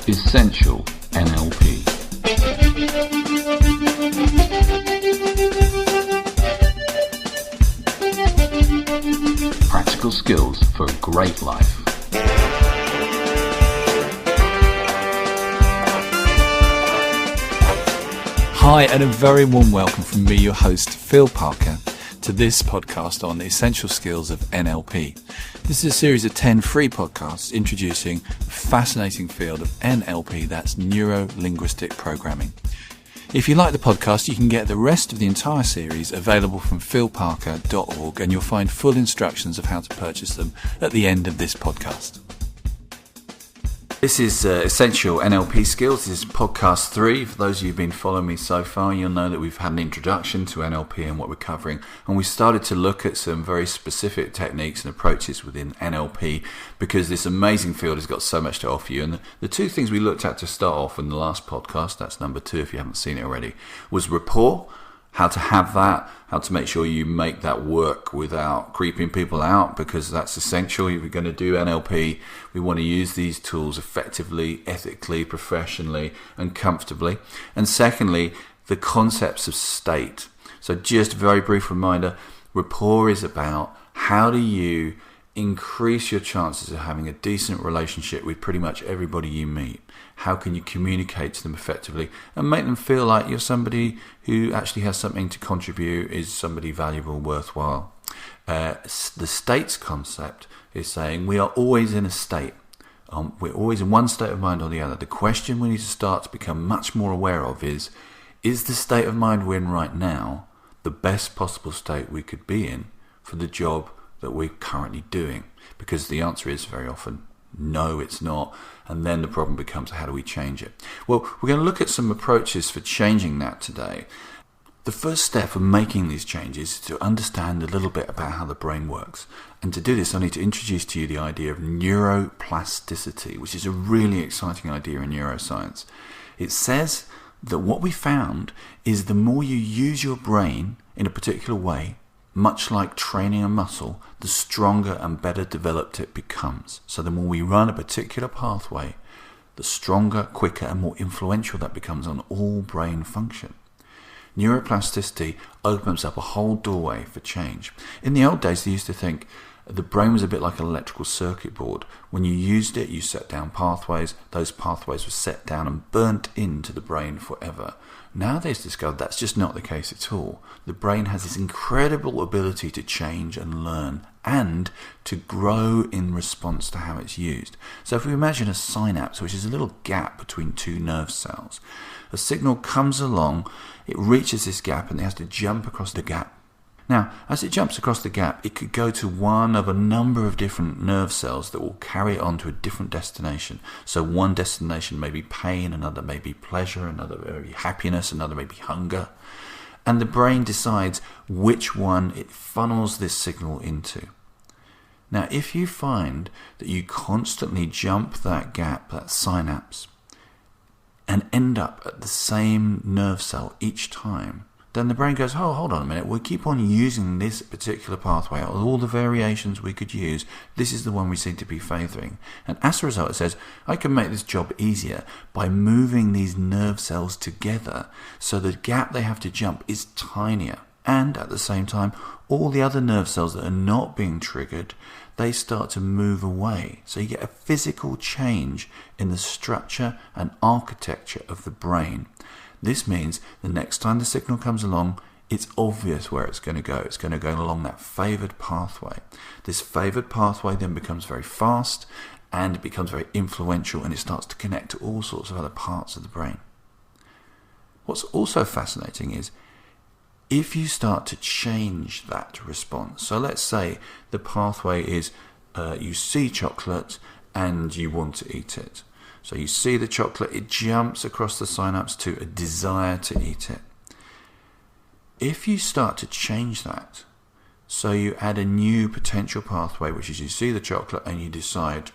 Essential NLP. Practical skills for a great life. Hi, and a very warm welcome from me, your host, Phil Parker, to this podcast on the essential skills of NLP. This is a series of 10 free podcasts introducing the fascinating field of NLP, that's Neuro-linguistic programming. If you like the podcast, you can get the rest of the entire series available from philparker.org, and you'll find full instructions of how to purchase them at the end of this podcast. This is Essential NLP Skills. This is podcast 3. For those of you who've been following me so far, you'll know that we've had an introduction to NLP and what we're covering. And we started to look at some very specific techniques and approaches within NLP because this amazing field has got so much to offer you. And the two things we looked at to start off in the last podcast, that's number 2 if you haven't seen it already, was rapport. How to have that, how to make sure you make that work without creeping people out, because that's essential. If you're going to do NLP, we want to use these tools effectively, ethically, professionally, and comfortably. And secondly, the concepts of state. So just a very brief reminder, rapport is about how do you increase your chances of having a decent relationship with pretty much everybody you meet. How can you communicate to them effectively and make them feel like you're somebody who actually has something to contribute, is somebody valuable, worthwhile. The states concept is saying we are always in a state. We're always in one state of mind or the other. The question we need to start to become much more aware of is the state of mind we're in right now the best possible state we could be in for the job that we're currently doing? Because the answer is very often no, it's not. And then the problem becomes, how do we change it? Well, we're going to look at some approaches for changing that today. The first step of making these changes is to understand a little bit about how the brain works. And to do this, I need to introduce to you the idea of neuroplasticity, which is a really exciting idea in neuroscience. It says that what we found is the more you use your brain in a particular way, much like training a muscle, the stronger and better developed it becomes. So the more we run a particular pathway, the stronger, quicker and more influential that becomes on all brain function. Neuroplasticity opens up a whole doorway for change. In the old days, they used to think the brain was a bit like an electrical circuit board. When you used it, you set down pathways. Those pathways were set down and burnt into the brain forever. Now they've discovered that's just not the case at all. The brain has this incredible ability to change and learn and to grow in response to how it's used. So if we imagine a synapse, which is a little gap between two nerve cells, a signal comes along, it reaches this gap and it has to jump across the gap. Now, as it jumps across the gap, it could go to one of a number of different nerve cells that will carry it on to a different destination. So one destination may be pain, another may be pleasure, another may be happiness, another may be hunger. And the brain decides which one it funnels this signal into. Now, if you find that you constantly jump that gap, that synapse, and end up at the same nerve cell each time, then the brain goes, oh, hold on a minute, we'll keep on using this particular pathway. Out of all the variations we could use, this is the one we seem to be favouring. And as a result, it says, I can make this job easier by moving these nerve cells together so the gap they have to jump is tinier. And at the same time, all the other nerve cells that are not being triggered, they start to move away. So you get a physical change in the structure and architecture of the brain. This means the next time the signal comes along, it's obvious where it's going to go. It's going to go along that favoured pathway. This favoured pathway then becomes very fast and it becomes very influential, and it starts to connect to all sorts of other parts of the brain. What's also fascinating is if you start to change that response. So let's say the pathway is you see chocolate and you want to eat it. So you see the chocolate, it jumps across the synapse to a desire to eat it. If you start to change that, so you add a new potential pathway, which is you see the chocolate and you decide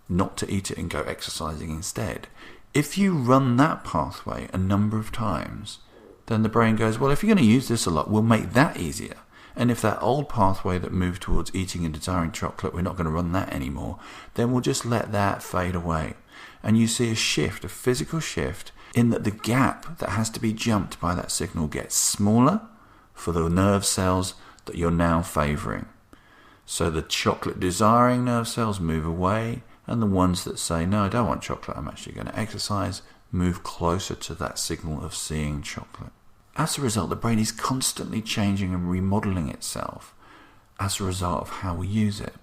not to eat it and go exercising instead. If you run that pathway a number of times, then the brain goes, well, if you're going to use this a lot, we'll make that easier. And if that old pathway that moved towards eating and desiring chocolate, we're not going to run that anymore, then we'll just let that fade away. and you see a shift, a physical shift, in that the gap that has to be jumped by that signal gets smaller for the nerve cells that you're now favouring. So the chocolate desiring nerve cells move away, and the ones that say, no, I don't want chocolate, I'm actually going to exercise, move closer to that signal of seeing chocolate. As a result, the brain is constantly changing and remodelling itself as a result of how we use it.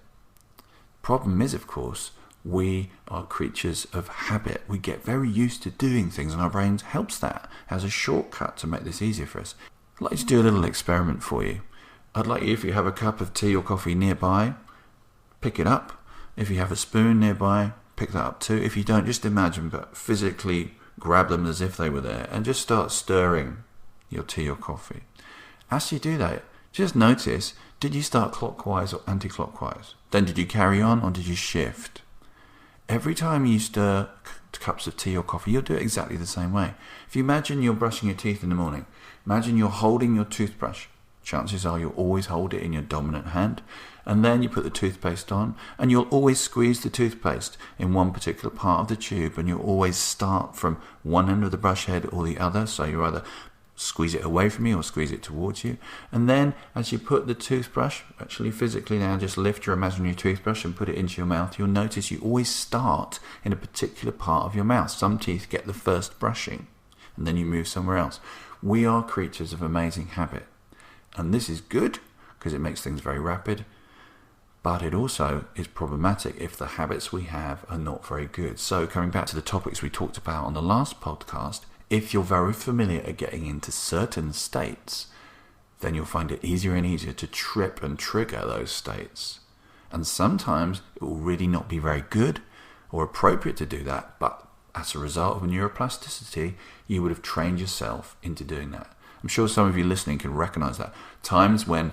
Problem is, of course, we are creatures of habit. We get very used to doing things, and our brain helps that as a shortcut to make this easier for us. I'd like to do a little experiment for you. I'd like you, if you have a cup of tea or coffee nearby, pick it up. If you have a spoon nearby, pick that up too. If you don't, just imagine, but physically grab them as if they were there and just start stirring your tea or coffee. As you do that, just notice, did you start clockwise or anti-clockwise? Then did you carry on or did you shift? Every time you stir cups of tea or coffee, you'll do it exactly the same way. If you imagine you're brushing your teeth in the morning, imagine you're holding your toothbrush. Chances are you'll always hold it in your dominant hand, and then you put the toothpaste on, and you'll always squeeze the toothpaste in one particular part of the tube, and you'll always start from one end of the brush head or the other, so you either squeeze it away from you or squeeze it towards you. And then as you put the toothbrush, actually physically now just lift your imaginary toothbrush and put it into your mouth, you'll notice you always start in a particular part of your mouth. Some teeth get the first brushing and then you move somewhere else. We are creatures of amazing habit, and this is good because it makes things very rapid, but it also is problematic if the habits we have are not very good. So coming back to the topics we talked about on the last podcast, if you're very familiar at getting into certain states, then you'll find it easier and easier to trip and trigger those states. And sometimes it will really not be very good or appropriate to do that, but as a result of neuroplasticity, you would have trained yourself into doing that. I'm sure some of you listening can recognize that. Times when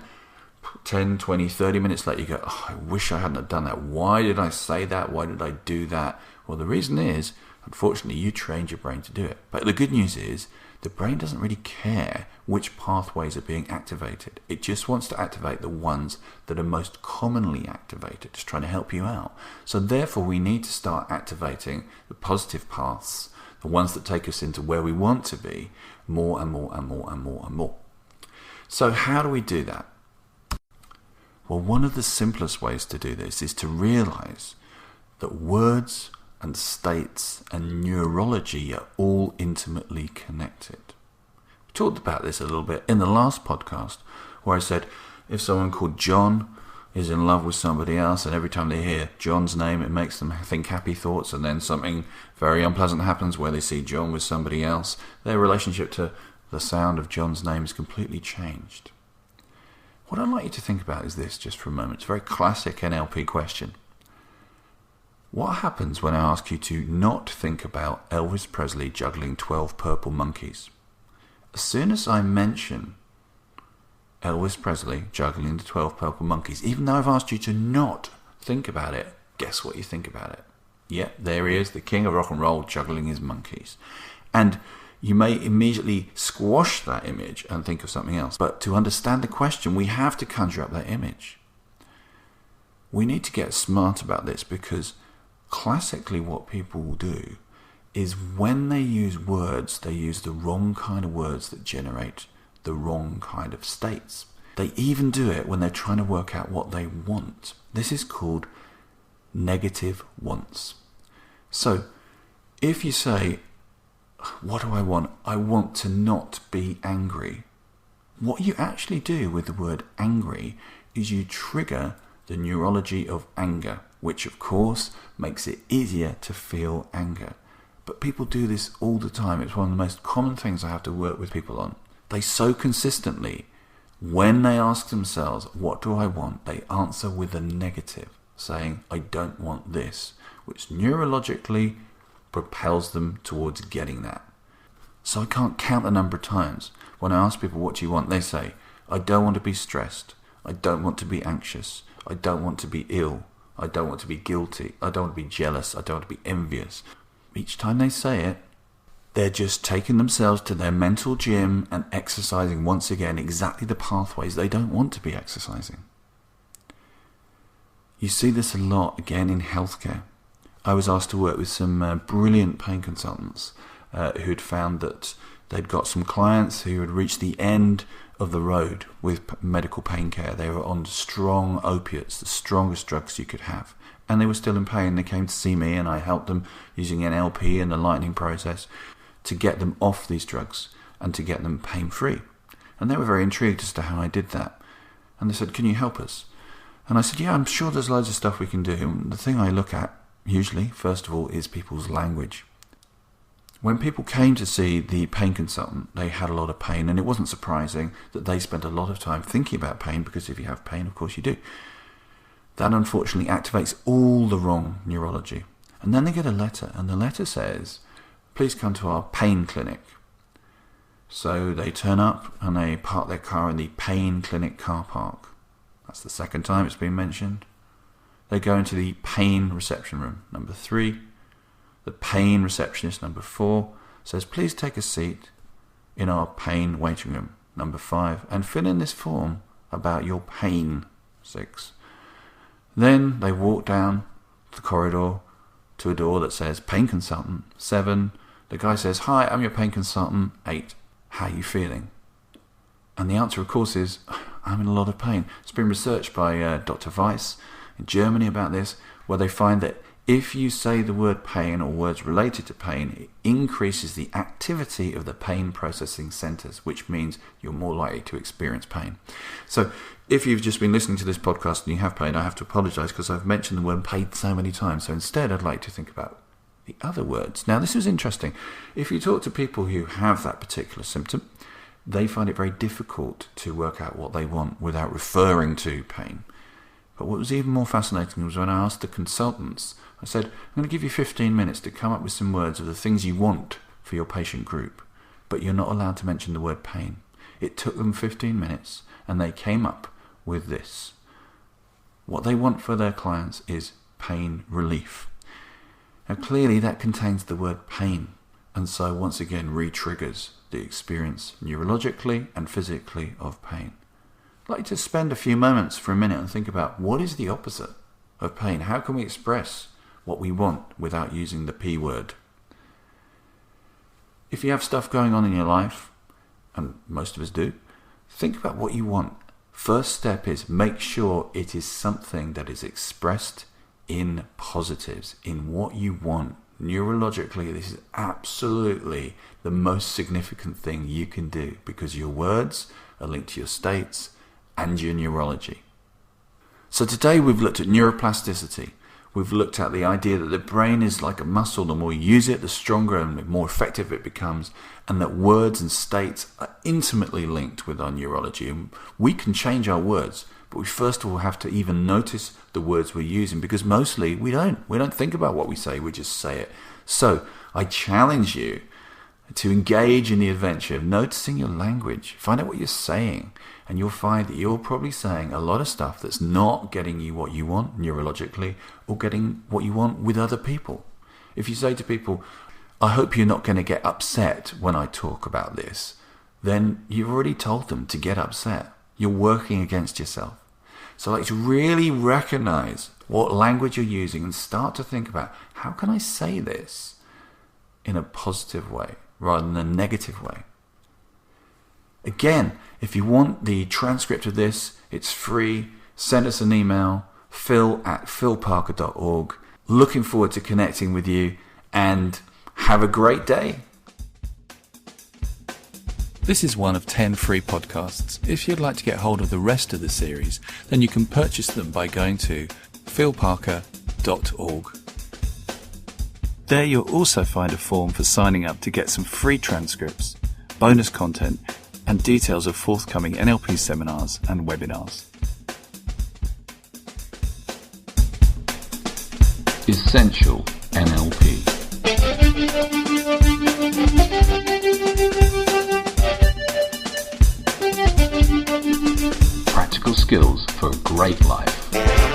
10, 20, 30 minutes later you go, oh, I wish I hadn't done that. Why did I say that? Why did I do that? Well, the reason is, unfortunately, you trained your brain to do it. But the good news is, the brain doesn't really care which pathways are being activated. It just wants to activate the ones that are most commonly activated, just trying to help you out. So therefore, we need to start activating the positive paths, the ones that take us into where we want to be, more and more and more and more and more. So how do we do that? Well, one of the simplest ways to do this is to realize that words and states and neurology are all intimately connected. We talked about this a little bit in the last podcast, where I said if someone called John is in love with somebody else, and every time they hear John's name it makes them think happy thoughts, and then something very unpleasant happens where they see John with somebody else, their relationship to the sound of John's name is completely changed. What I'd like you to think about is this just for a moment. It's a very classic NLP question. What happens when I ask you to not think about Elvis Presley juggling 12 purple monkeys? As soon as I mention Elvis Presley juggling the 12 purple monkeys, even though I've asked you to not think about it, guess what you think about it? Yeah, there he is, the king of rock and roll juggling his monkeys. And you may immediately squash that image and think of something else. But to understand the question, we have to conjure up that image. We need to get smart about this, because classically what people will do is when they use words, they use the wrong kind of words that generate the wrong kind of states. They even do it when they're trying to work out what they want. This is called negative wants. So if you say, what do I want? I want to not be angry. What you actually do with the word angry is you trigger the neurology of anger, which of course makes it easier to feel anger. But people do this all the time. It's one of the most common things I have to work with people on. They so consistently, when they ask themselves, what do I want? They answer with a negative, saying, I don't want this, which neurologically propels them towards getting that. So I can't count the number of times when I ask people, what do you want? They say, I don't want to be stressed. I don't want to be anxious. I don't want to be ill. I don't want to be guilty. I don't want to be jealous. I don't want to be envious. Each time they say it, they're just taking themselves to their mental gym and exercising once again exactly the pathways they don't want to be exercising. You see this a lot again in healthcare. I was asked to work with some brilliant pain consultants who'd found that they'd got some clients who had reached the end of the road with medical pain care. They were on strong opiates, the strongest drugs you could have, and they were still in pain. They came to see me, and I helped them using NLP and the lightning process to get them off these drugs and to get them pain-free. And they were very intrigued as to how I did that. And they said, "Can you help us?" And I said, "Yeah, I'm sure there's loads of stuff we can do." And the thing I look at, usually, first of all, is people's language. When people came to see the pain consultant, they had a lot of pain, and it wasn't surprising that they spent a lot of time thinking about pain, because if you have pain, of course you do. That unfortunately activates all the wrong neurology. And then they get a letter, and the letter says, "Please come to our pain clinic." So they turn up and they park their car in the pain clinic car park. That's the second time it's been mentioned. They go into the pain reception room, number 3. The pain receptionist, number 4, says, "Please take a seat in our pain waiting room, number 5, and fill in this form about your pain, 6. Then they walk down the corridor to a door that says pain consultant, 7. The guy says, "Hi, I'm your pain consultant," 8. "How are you feeling?" And the answer, of course, is, "I'm in a lot of pain." It's been researched by Dr. Weiss in Germany about this, where they find that if you say the word pain or words related to pain, it increases the activity of the pain processing centers, which means you're more likely to experience pain. So if you've just been listening to this podcast and you have pain, I have to apologize because I've mentioned the word pain so many times. So instead, I'd like to think about the other words. Now, this is interesting. If you talk to people who have that particular symptom, they find it very difficult to work out what they want without referring to pain. But what was even more fascinating was when I asked the consultants, I said, "I'm going to give you 15 minutes to come up with some words of the things you want for your patient group, but you're not allowed to mention the word pain." It took them 15 minutes, and they came up with this. What they want for their clients is pain relief. Now, clearly that contains the word pain, and so once again re-triggers the experience neurologically and physically of pain. I'd like to spend a few moments for a minute and think about what is the opposite of pain. How can we express what we want without using the P word? If you have stuff going on in your life, and most of us do, think about what you want. First step is make sure it is something that is expressed in positives, in what you want. Neurologically, this is absolutely the most significant thing you can do, because your words are linked to your states and your neurology. So today we've looked at neuroplasticity. We've looked at the idea that the brain is like a muscle. The more you use it, the stronger and the more effective it becomes, and that words and states are intimately linked with our neurology. And we can change our words, but we first of all have to even notice the words we're using, because mostly we don't think about what we say, we just say it. So I challenge you to engage in the adventure of noticing your language. Find out what you're saying, and you'll find that you're probably saying a lot of stuff that's not getting you what you want neurologically, or getting what you want with other people. If you say to people, "I hope you're not going to get upset when I talk about this," then you've already told them to get upset. You're working against yourself. So like to really recognize what language you're using and start to think about, how can I say this in a positive way rather than a negative way? Again, if you want the transcript of this, it's free. Send us an email, phil@philparker.org. Looking forward to connecting with you, and have a great day. This is one of 10 free podcasts. If you'd like to get hold of the rest of the series, then you can purchase them by going to philparker.org. There you'll also find a form for signing up to get some free transcripts, bonus content, and details of forthcoming NLP seminars and webinars. Essential NLP. Practical skills for a great life.